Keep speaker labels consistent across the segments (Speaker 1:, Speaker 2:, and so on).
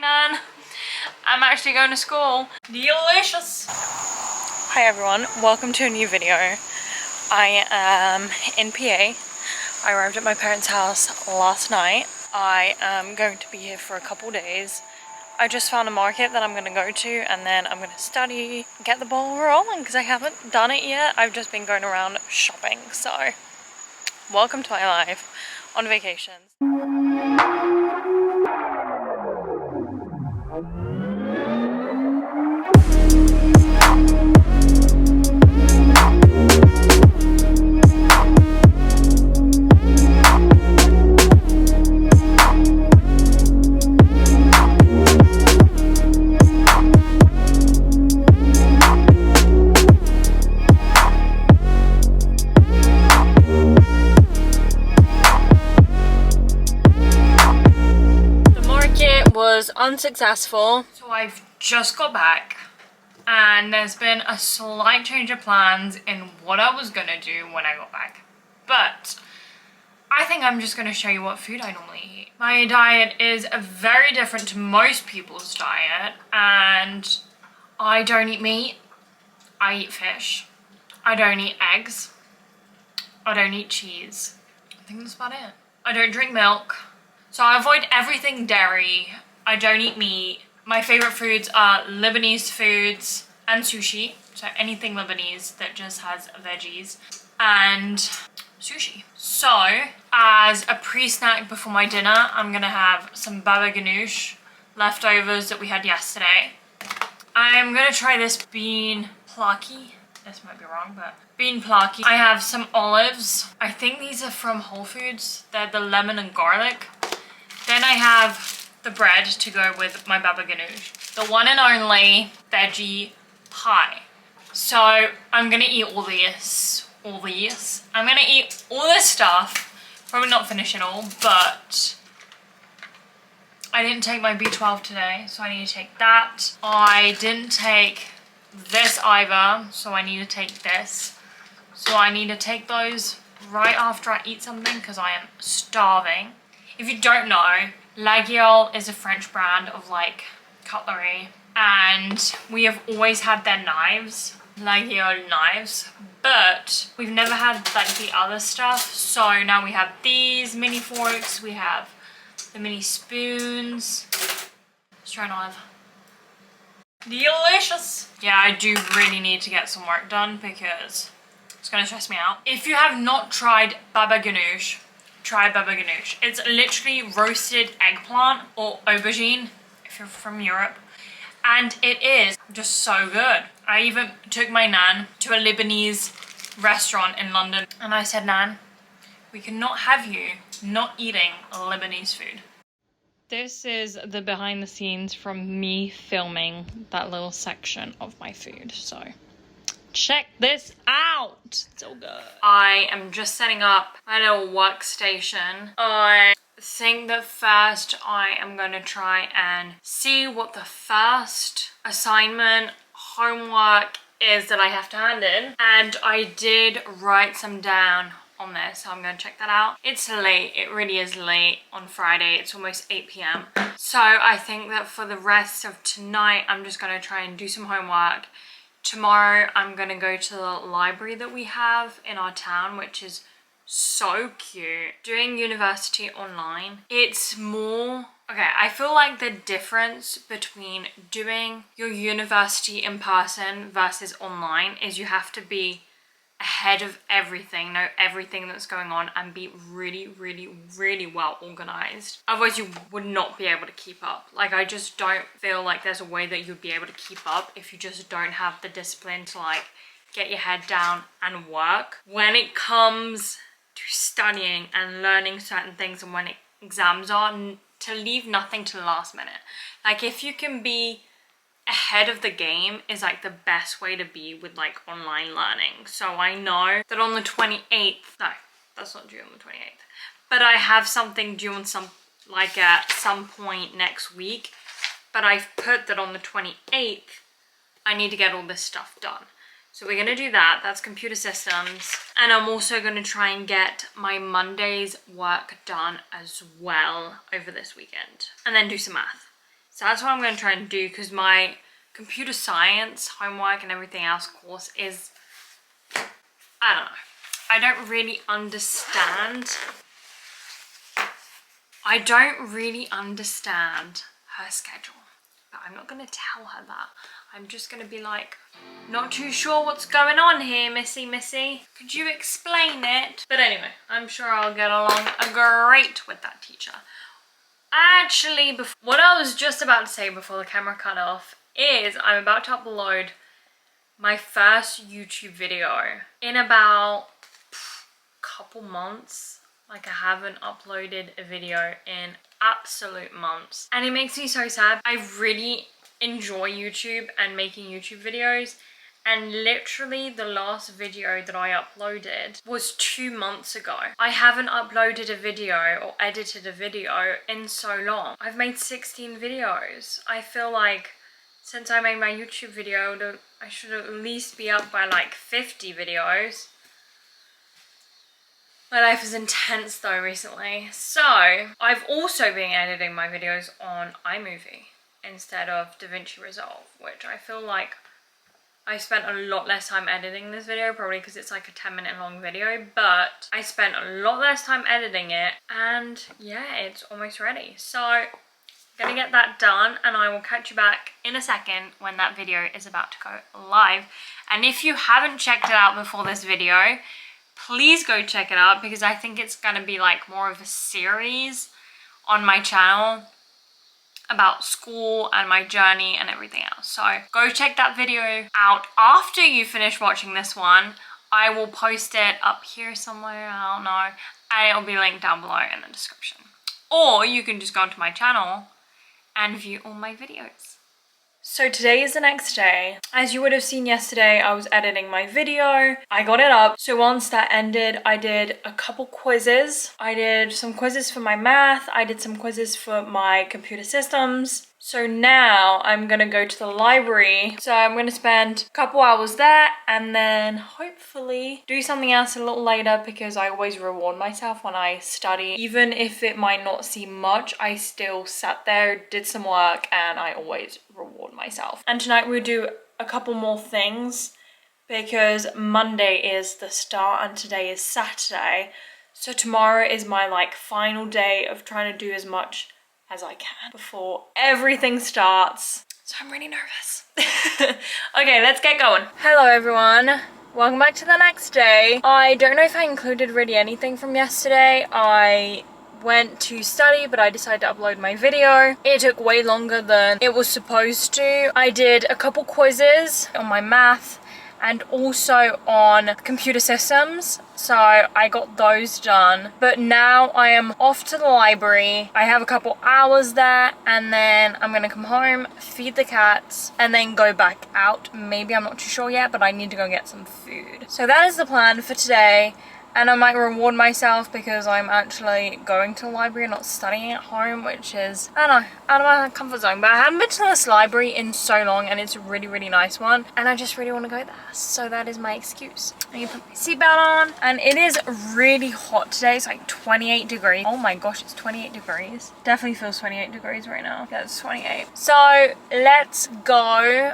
Speaker 1: Nan. I'm actually going to school. Delicious. Hi everyone, welcome to a new video. I am in PA. I arrived at my parents' house last night. I am going to be here for a couple days. I just found a market that I'm going to go to, and then I'm going to study, get the ball rolling because I haven't done it yet. I've just been going around shopping, so welcome to my life on vacations. Was unsuccessful, so I've just got back and there's been a slight change of plans in what I was gonna do when I got back, but I think I'm just gonna show you what food I normally eat. My diet is very different to most people's diet, and I don't eat meat, I eat fish, I don't eat eggs, I don't eat cheese. I think that's about it. I don't drink milk, so I avoid everything dairy. I don't eat meat. My favorite foods are Lebanese foods and sushi. So anything Lebanese that just has veggies and sushi. So as a pre-snack before my dinner, I'm gonna have some baba ganoush leftovers that we had yesterday. I'm gonna try this bean plaki. This might be wrong, but bean plaki. I have some olives. I think these are from Whole Foods. They're the lemon and garlic. Then I have the bread to go with my baba ganoush. The one and only veggie pie. So I'm gonna eat all this. I'm gonna eat all this stuff. Probably not finish it all, but I didn't take my B12 today, so I need to take that. I didn't take this either, so I need to take this. So I need to take those right after I eat something because I am starving. If you don't know, La Guiole is a French brand of like cutlery, and we have always had their knives, La Guiole knives, but we've never had like the other stuff. So now we have these mini forks, we have the mini spoons. Let's try an olive. Delicious. Yeah, I do really need to get some work done because it's gonna stress me out. If you have not tried baba ganoush, try baba ganoush. It's literally roasted eggplant or aubergine if you're from Europe, and it is just so good. I even took my nan to a Lebanese restaurant in London, and I said, Nan, we cannot have you not eating Lebanese food. This is the behind the scenes from me filming that little section of my food, so check this out. So good. I am just setting up my little workstation. I think that first I am going to try and see what the first assignment, homework is that I have to hand in. And I did write some down on this, so I'm going to check that out. It's late. It really is late on Friday. It's almost 8 p.m. So I think that for the rest of tonight, I'm just going to try and do some homework. Tomorrow, I'm going to go to the library that we have in our town, which is so cute. Doing university online, it's more... Okay, I feel like the difference between doing your university in person versus online is you have to be ahead of everything, know everything that's going on, and be really, really, really well organized. Otherwise, you would not be able to keep up. Like, I just don't feel like there's a way that you'd be able to keep up if you just don't have the discipline to like get your head down and work. When it comes to studying and learning certain things, and when exams are, to leave nothing to the last minute. Like, if you can be ahead of the game is like the best way to be with like online learning. So I know that on the 28th, no, that's not due on the 28th, but I have something due on some point next week, but I've put that on the 28th I need to get all this stuff done. So we're gonna do that. That's computer systems, and I'm also gonna try and get my Monday's work done as well over this weekend, and then do some math. So that's what I'm going to try and do, because my computer science homework and everything else course is, I don't know. I don't really understand her schedule. But I'm not going to tell her that. I'm just going to be like, not too sure what's going on here, Missy. Could you explain it? But anyway, I'm sure I'll get along great with that teacher. Actually, what I was just about to say before the camera cut off is I'm about to upload my first YouTube video in about couple months. Like, I haven't uploaded a video in absolute months, and it makes me so sad. I really enjoy YouTube and making YouTube videos, and literally the last video that I uploaded was 2 months ago. I haven't uploaded a video or edited a video in so long. I've made 16 videos. I feel like since I made my YouTube video, I should at least be up by like 50 videos. My life is intense though recently. So I've also been editing my videos on iMovie instead of DaVinci Resolve, which I feel like I spent a lot less time editing this video, probably because it's like a 10-minute long video, but I spent a lot less time editing it, and yeah, it's almost ready. So gonna get that done, and I will catch you back in a second when that video is about to go live. And if you haven't checked it out before this video, please go check it out, because I think it's gonna be like more of a series on my channel about school and my journey and everything else. So go check that video out after you finish watching this one. I will post it up here somewhere, I don't know, and it'll be linked down below in the description. Or you can just go onto my channel and view all my videos. So today is the next day. As you would have seen yesterday, I was editing my video. I got it up. So once that ended, I did a couple quizzes. I did some quizzes for my math. I did some quizzes for my computer systems. So now I'm gonna go to the library. So I'm gonna spend a couple hours there, and then hopefully do something else a little later, because I always reward myself when I study. Even if it might not seem much, I still sat there, did some work, and I always reward myself. And tonight we'll do a couple more things, because Monday is the start and today is Saturday. So tomorrow is my like final day of trying to do as much as I can before everything starts. So I'm really nervous. Okay, let's get going. Hello everyone. Welcome back to the next day. I don't know if I included really anything from yesterday. I went to study, but I decided to upload my video. It took way longer than it was supposed to. I did a couple quizzes on my math and also on computer systems, so I got those done. But now I am off to the library. I have a couple hours there, and then I'm gonna come home, feed the cats, and then go back out. Maybe, I'm not too sure yet, but I need to go get some food. So that is the plan for today. And I might reward myself because I'm actually going to the library and not studying at home, which is, I don't know, out of my comfort zone. But I haven't been to this library in so long, and it's a really, really nice one. And I just really want to go there. So that is my excuse. I'm gonna put my seatbelt on. And it is really hot today. It's like 28 degrees. Oh my gosh, it's 28 degrees. Definitely feels 28 degrees right now. Yeah, it's 28. So let's go.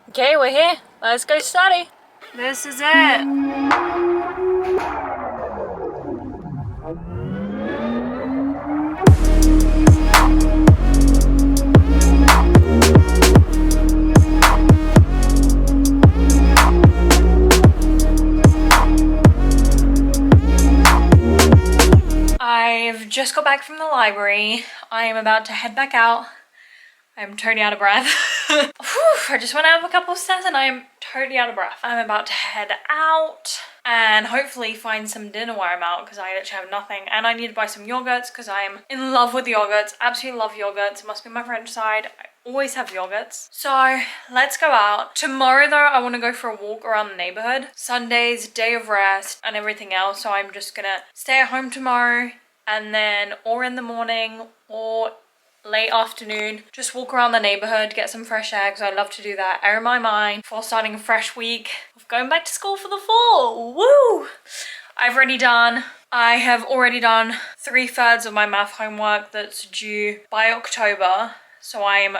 Speaker 1: Okay, we're here. Let's go study. This is it. I've just got back from the library. I am about to head back out. I'm totally out of breath. Whew, I just went out of a couple of steps and I am totally out of breath. I'm about to head out and hopefully find some dinner while I'm out, because I literally have nothing. And I need to buy some yogurts because I am in love with yogurts. Absolutely love yogurts. It must be my French side. I always have yogurts. So let's go out. Tomorrow though, I want to go for a walk around the neighborhood. Sunday's day of rest and everything else. So I'm just gonna stay at home tomorrow, and then or in the morning or late afternoon, just walk around the neighborhood, get some fresh air, because I love to do that, air in my mind before starting a fresh week of going back to school for the fall. Woo! I have already done 3/3 of my math homework that's due by October. So I am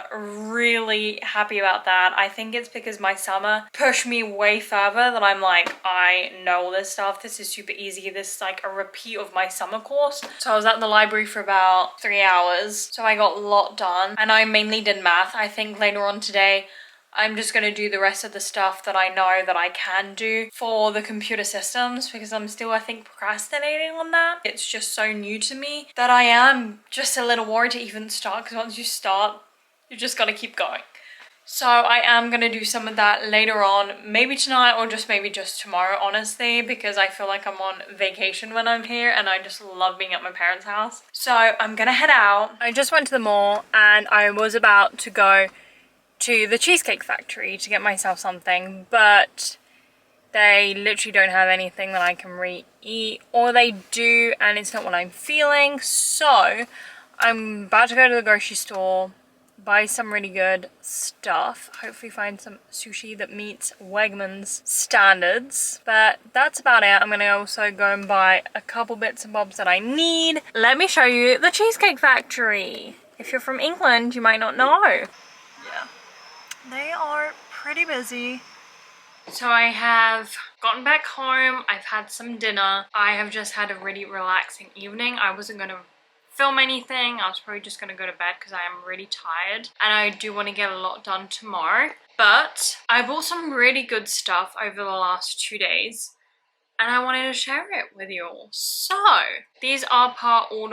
Speaker 1: really happy about that. I think it's because my summer pushed me way further that I'm like, I know all this stuff. This is super easy. This is like a repeat of my summer course. So I was at the library for about 3 hours. So I got a lot done and I mainly did math. I think later on today, I'm just going to do the rest of the stuff that I know that I can do for the computer systems because I'm still, I think, procrastinating on that. It's just so new to me that I am just a little worried to even start because once you start, you just got to keep going. So I am going to do some of that later on, maybe tonight or just maybe just tomorrow, honestly, because I feel like I'm on vacation when I'm here and I just love being at my parents' house. So I'm going to head out. I just went to the mall and I was about to go to the Cheesecake Factory to get myself something, but they literally don't have anything that I can re-eat, or they do and it's not what I'm feeling. So I'm about to go to the grocery store, buy some really good stuff, hopefully find some sushi that meets Wegmans standards, but that's about it. I'm gonna also go and buy a couple bits and bobs that I need. Let me show you the Cheesecake Factory. If you're from England, you might not know. Yeah. They are pretty busy. So I have gotten back home, I've had some dinner. I have just had a really relaxing evening. I wasn't going to film anything. I was probably just going to go to bed because I am really tired. And I do want to get a lot done tomorrow. But I bought some really good stuff over the last 2 days. And I wanted to share it with you all. So, these are all part all.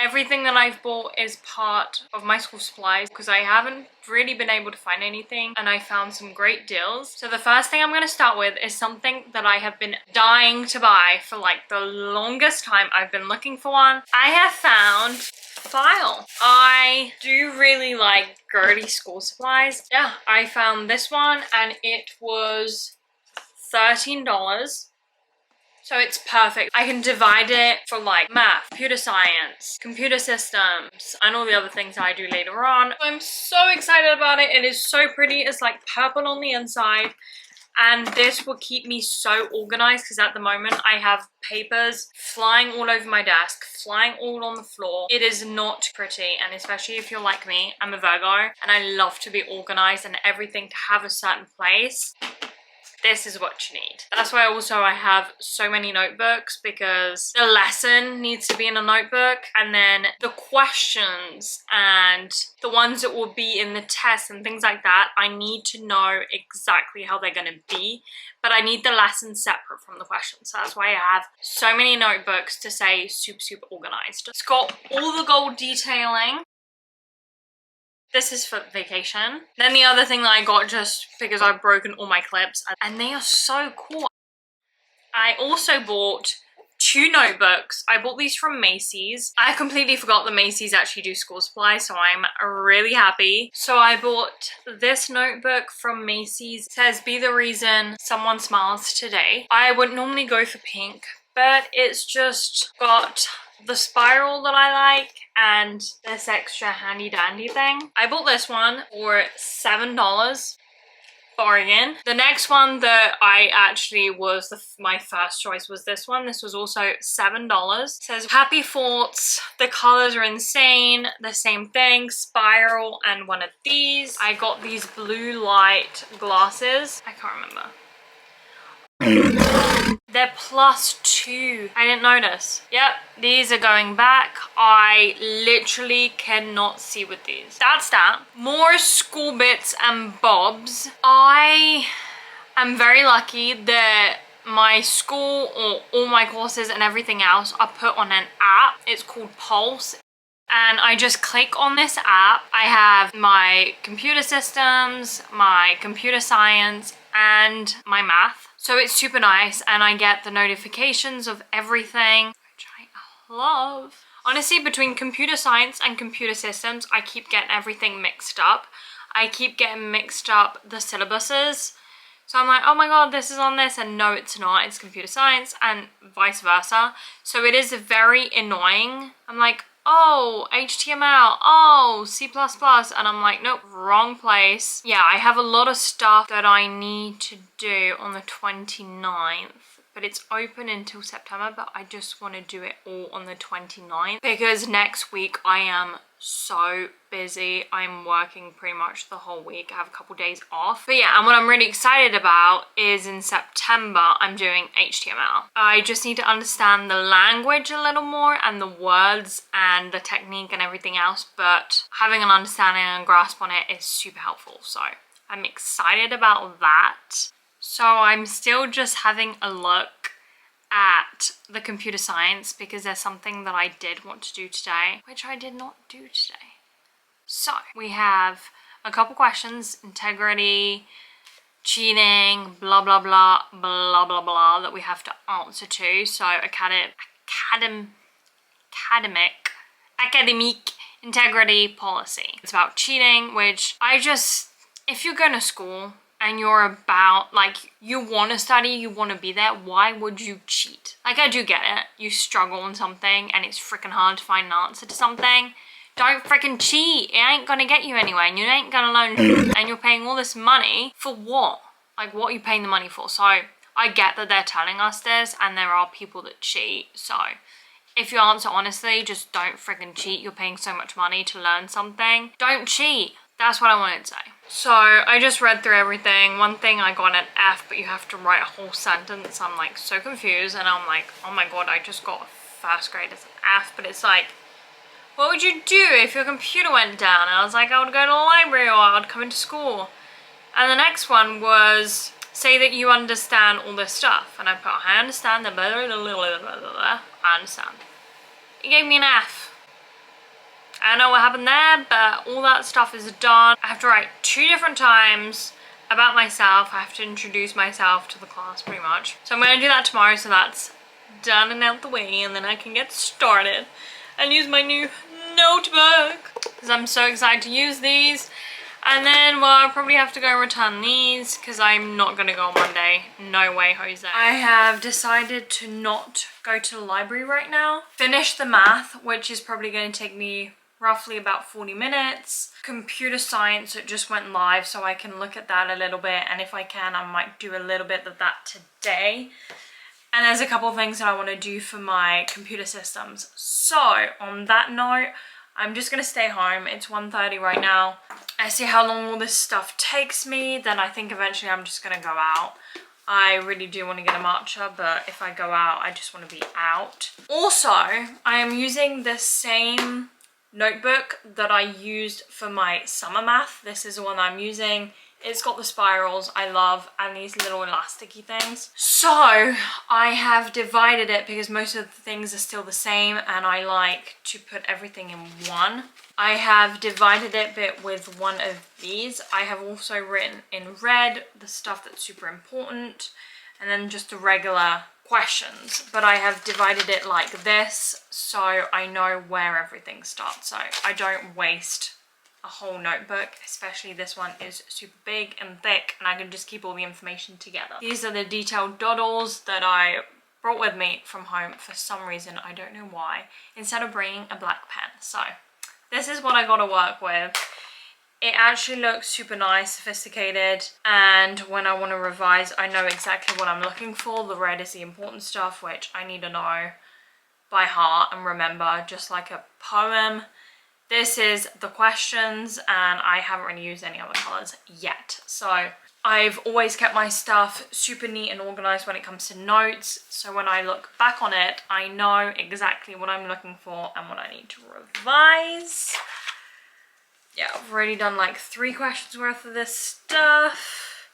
Speaker 1: Everything that I've bought is part of my school supplies because I haven't really been able to find anything and I found some great deals. So the first thing I'm going to start with is something that I have been dying to buy for like the longest time. I've been looking for one. I have found file. I do really like girly school supplies. Yeah, I found this one and it was $13. So it's perfect. I can divide it for like math, computer science, computer systems, and all the other things I do later on. I'm so excited about it. It is so pretty. It's like purple on the inside. And this will keep me so organized because at the moment I have papers flying all over my desk, flying all on the floor. It is not pretty, and especially if you're like me, I'm a Virgo and I love to be organized and everything to have a certain place. This is what you need. That's why also I have so many notebooks because the lesson needs to be in a notebook and then the questions and the ones that will be in the test and things like that, I need to know exactly how they're going to be, but I need the lesson separate from the questions. So that's why I have so many notebooks to say super organized. It's got all the gold detailing. This is for vacation. Then the other thing that I got just because I've broken all my clips and they are so cool. I also bought 2 notebooks. I bought these from Macy's. I completely forgot that Macy's actually do school supplies, so I'm really happy. So I bought this notebook from Macy's. It says, "Be the reason someone smiles today." I would normally go for pink, but it's just got the spiral that I like and this extra handy dandy thing. I bought this one for $7. Bargain. The next one that I actually was my first choice was this one. This was also $7. It says happy thoughts. The colors are insane. The same thing, spiral, and one of these. I got these blue light glasses. I can't remember. They're +2. I didn't notice. Yep, these are going back. I literally cannot see with these. That's that. More school bits and bobs. I am very lucky that my school or all my courses and everything else are put on an app. It's called Pulse. And I just click on this app. I have my computer systems, my computer science, and my math. So it's super nice and I get the notifications of everything, which I love. Honestly, between computer science and computer systems, I keep getting everything mixed up. I keep getting mixed up the syllabuses. So I'm like, oh my god, this is on this, and no, it's not. It's computer science and vice versa. So it is very annoying. I'm like, oh, HTML, oh, C++, and I'm like, nope, wrong place. Yeah, I have a lot of stuff that I need to do on the 29th. but it's open until September, but I just want to do it all on the 29th because next week I am so busy. I'm working pretty much the whole week. I have a couple days off. But yeah, and what I'm really excited about is in September I'm doing HTML. I just need to understand the language a little more and the words and the technique and everything else, but having an understanding and grasp on it is super helpful. So I'm excited about that. So I'm still just having a look at the computer science because there's something that I did want to do today, which I did not do today. So we have a couple questions, integrity, cheating, blah, blah, blah, blah, blah, blah, that we have to answer to. So academic integrity policy. It's about cheating, which if you're going to school and you're about, like, you want to study, you want to be there, why would you cheat? Like, I do get it. You struggle on something and it's freaking hard to find an answer to something. Don't freaking cheat. It ain't gonna get you anywhere and you ain't gonna learn and you're paying all this money for what? Like, what are you paying the money for? So I get that they're telling us this and there are people that cheat. So if you answer honestly, just don't freaking cheat. You're paying so much money to learn something. Don't cheat. That's what I wanted to say. So I just read through everything. One thing I got an F, but you have to write a whole sentence. I'm like so confused and I'm like, oh my god, I just got first grade as an F. But it's like, what would you do if your computer went down? And I was like, I would go to the library or I'd come into school. And the next one was, say that you understand all this stuff. And I put, I understand the blah, blah, blah, blah, blah, blah. I understand. It gave me an F. I don't know what happened there, but all that stuff is done. I have to write 2 different times about myself. I have to introduce myself to the class pretty much. So I'm going to do that tomorrow, so that's done and out the way, and then I can get started and use my new notebook because I'm so excited to use these. And then, well, I'll probably have to go return these because I'm not going to go on Monday. No way, Jose. I have decided to not go to the library right now. Finish the math, which is probably going to take me roughly about 40 minutes. Computer science, it just went live, so I can look at that a little bit. And if I can, I might do a little bit of that today. And there's a couple of things that I want to do for my computer systems. So on that note, I'm just going to stay home. It's 1:30 right now. I see how long all this stuff takes me. Then I think eventually I'm just going to go out. I really do want to get a matcha, but if I go out, I just want to be out. Also, I am using the same notebook that I used for my summer math. This is the one I'm using. It's got the spirals I love and these little elasticy things. So I have divided it because most of the things are still the same and I like to put everything in one. I have divided it bit with one of these. I have also written in red the stuff that's super important and then just the regular questions, but I have divided it like this so I know where everything starts, so I don't waste a whole notebook. Especially this one is super big and thick and I can just keep all the information together. These are the detailed doodles that I brought with me from home for some reason, I don't know why, instead of bringing a black pen. So this is what I got to work with. It actually looks super nice, sophisticated, and when I want to revise, I know exactly what I'm looking for. The red is the important stuff, which I need to know by heart and remember, just like a poem. This is the questions, and I haven't really used any other colours yet. So I've always kept my stuff super neat and organised when it comes to notes. So when I look back on it, I know exactly what I'm looking for and what I need to revise. Yeah, I've already done like 3 questions worth of this stuff.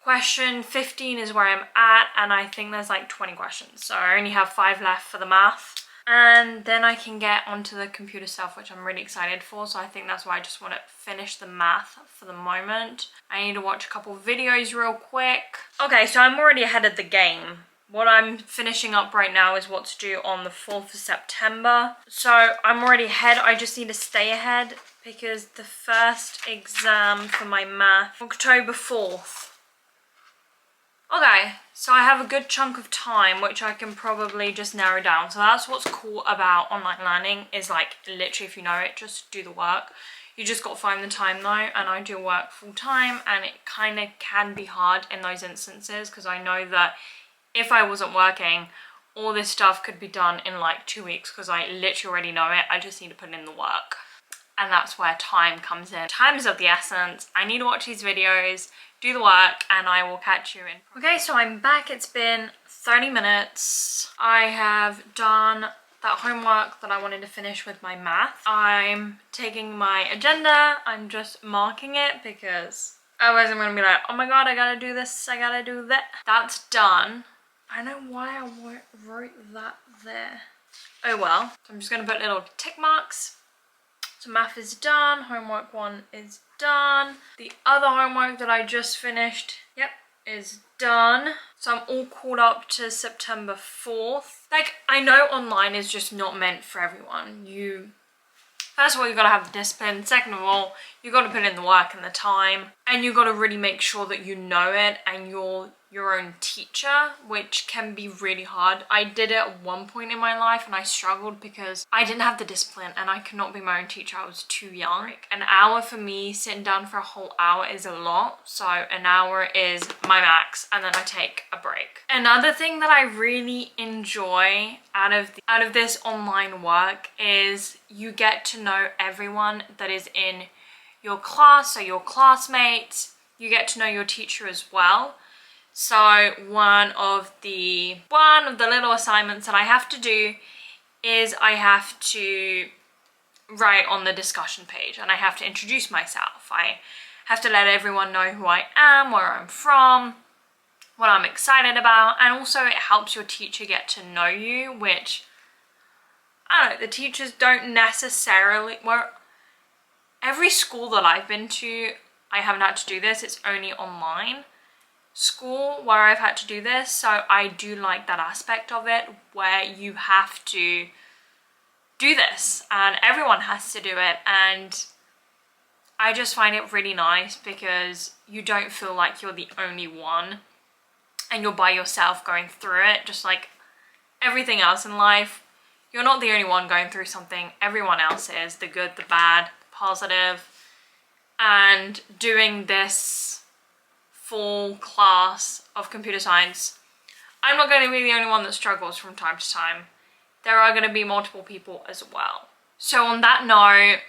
Speaker 1: Question 15 is where I'm at, and I think there's like 20 questions. So I only have 5 left for the math. And then I can get onto the computer stuff, which I'm really excited for. So I think that's why I just want to finish the math for the moment. I need to watch a couple of videos real quick. Okay, so I'm already ahead of the game. What I'm finishing up right now is what's due on the 4th of September. So I'm already ahead. I just need to stay ahead because the first exam for my math, October 4th. Okay, so I have a good chunk of time which I can probably just narrow down. So that's what's cool about online learning, is like literally if you know it, just do the work. You just got to find the time though, and I do work full time and it kind of can be hard in those instances because I know that if I wasn't working, all this stuff could be done in like 2 weeks because I literally already know it. I just need to put in the work. And that's where time comes in. Time is of the essence. I need to watch these videos, do the work, and I will catch you in. Okay, so I'm back. It's been 30 minutes. I have done that homework that I wanted to finish with my math. I'm taking my agenda. I'm just marking it because otherwise I'm gonna be like, oh my god, I gotta do this, I gotta do that. That's done. I don't know why I wrote that there. Oh well. So I'm just gonna put little tick marks. So math is done, homework 1 is done. The other homework that I just finished, yep, is done. So I'm all caught up to September 4th. Like, I know online is just not meant for everyone. First of all, you've got to have the discipline. Second of all, you've got to put in the work and the time. And you've got to really make sure that you know it and you're your own teacher, which can be really hard. I did it at one point in my life and I struggled because I didn't have the discipline and I could not be my own teacher. I was too young. An hour for me, sitting down for a whole hour is a lot. So an hour is my max and then I take a break. Another thing that I really enjoy out of this online work is you get to know everyone that is in your class, so your classmates. You get to know your teacher as well. So one of the little assignments that I have to do is I have to write on the discussion page and I have to introduce myself. I have to let everyone know who I am, where I'm from, what I'm excited about, and also it helps your teacher get to know you, which, I don't know, the teachers don't necessarily, well, every school that I've been to, I haven't had to do this, it's only online school where I've had to do this, so I do like that aspect of it where you have to do this and everyone has to do it, and I just find it really nice because you don't feel like you're the only one and you're by yourself going through it. Just like everything else in life, you're not the only one going through something, everyone else is, the good, the bad, the positive. And doing this full class of computer science, I'm not going to be the only one that struggles from time to time. There are going to be multiple people as well. So on that note,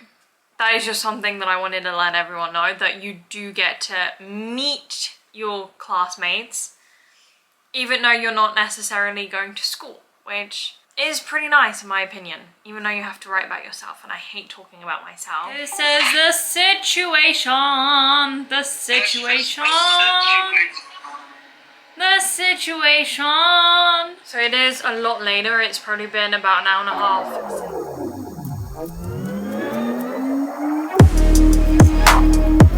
Speaker 1: that is just something that I wanted to let everyone know, that you do get to meet your classmates even though you're not necessarily going to school, which is pretty nice in my opinion, even though you have to write about yourself and I hate talking about myself. This is the situation, the situation. So it is a lot later, it's probably been about an hour and a half since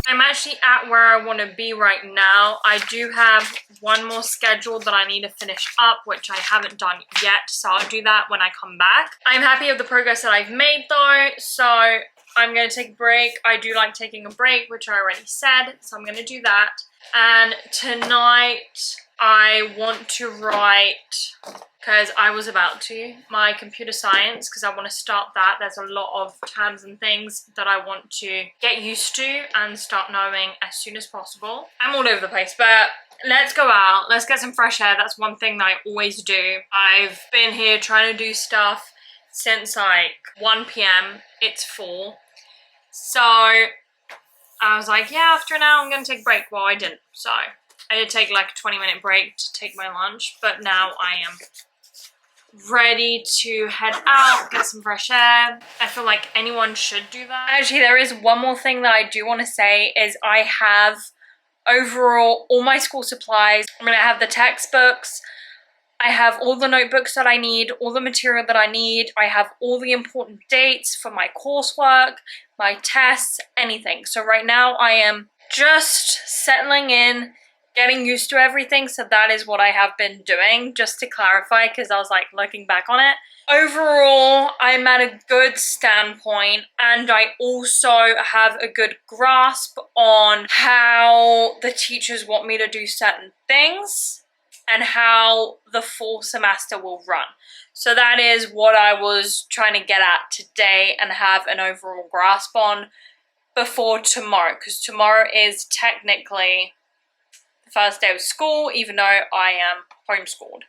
Speaker 1: I'm actually at where I want to be right now. I do have one more schedule that I need to finish up, which I haven't done yet, so I'll do that when I come back. I'm happy with the progress that I've made though, so I'm going to take a break. I do like taking a break, which I already said, so I'm going to do that. And tonight I want to write, because I was about to, my computer science, because I want to start that. There's a lot of terms and things that I want to get used to and start knowing as soon as possible. I'm all over the place, but let's go out, let's get some fresh air. That's one thing that I always do. I've been here trying to do stuff since like 1 p.m. It's 4. So I was like, yeah, after an hour I'm going to take a break. Well, I didn't. So I did take like a 20-minute break to take my lunch, but now I am ready to head out, get some fresh air. I feel like anyone should do that. Actually, there is one more thing that I do want to say is I have overall all my school supplies. I'm going to have the textbooks. I have all the notebooks that I need, all the material that I need. I have all the important dates for my coursework, my tests, anything. So right now I am just settling in, getting used to everything. So that is what I have been doing, just to clarify, because I was like looking back on it. Overall, I'm at a good standpoint, and I also have a good grasp on how the teachers want me to do certain things and how the full semester will run. So that is what I was trying to get at today and have an overall grasp on before tomorrow, because tomorrow is technically the first day of school, even though I am homeschooled.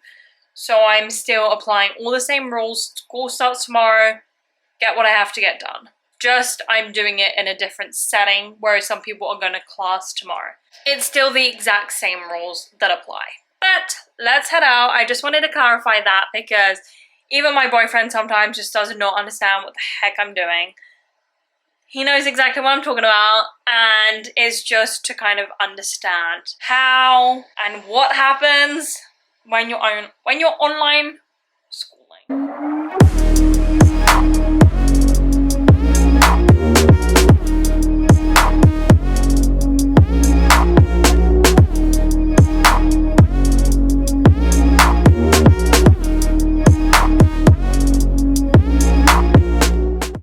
Speaker 1: So I'm still applying all the same rules. School starts tomorrow, get what I have to get done. Just I'm doing it in a different setting, whereas some people are going to class tomorrow. It's still the exact same rules that apply. But let's head out. I just wanted to clarify that because even my boyfriend sometimes just does not understand what the heck I'm doing. He knows exactly what I'm talking about, and it's just to kind of understand how and what happens when you're online schooling.